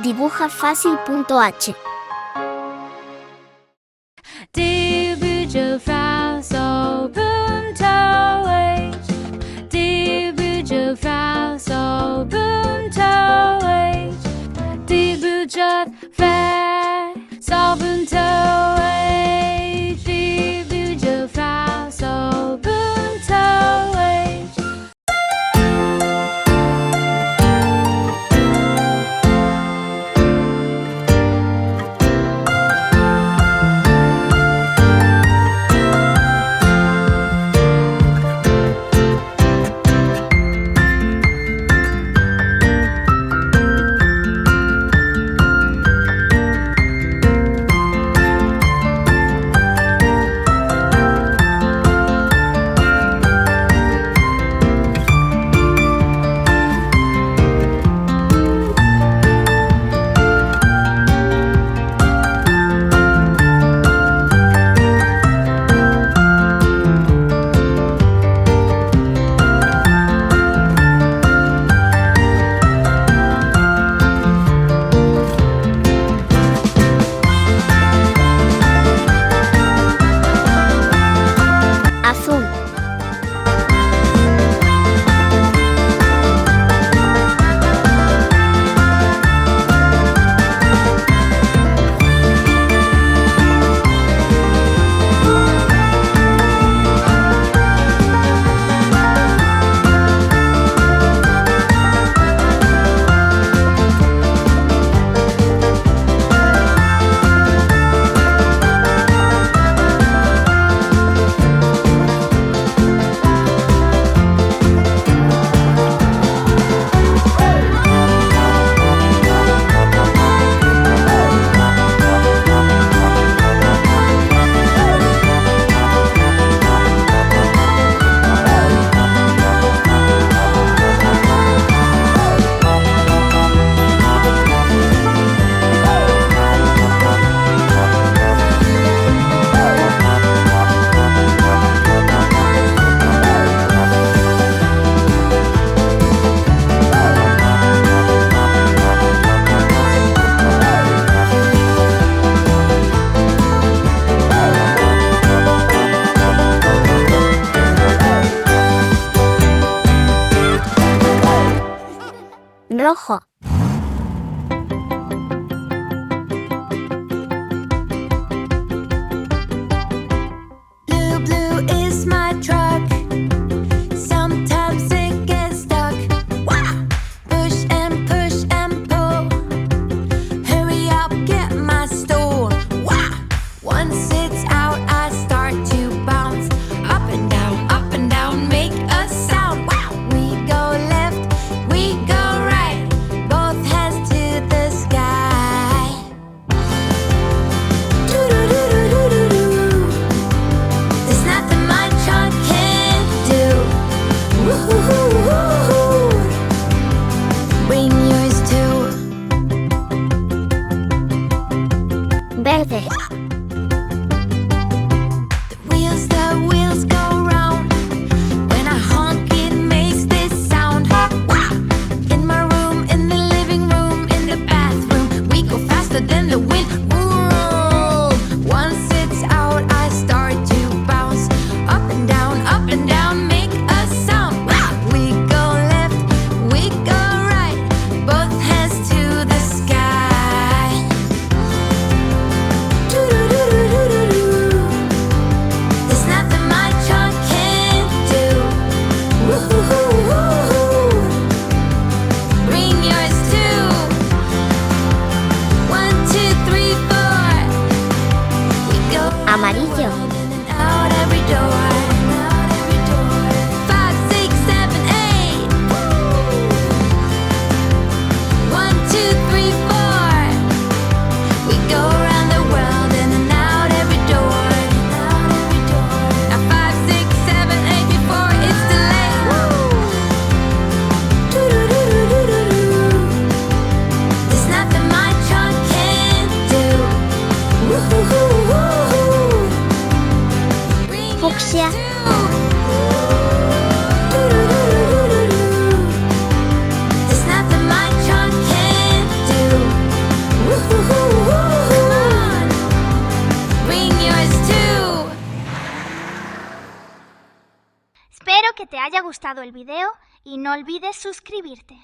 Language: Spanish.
Dibujafácil.h. Dibujar Azul. Rojo. Blue, blue is my truck. Sometimes it gets stuck. Wah! Push and pull. Hurry up, get my stool. Wah! Once it's out, I start to bounce. Up and down, make a sound. Wow! We go left, we go right. Boy, que te haya gustado el vídeo y no olvides suscribirte.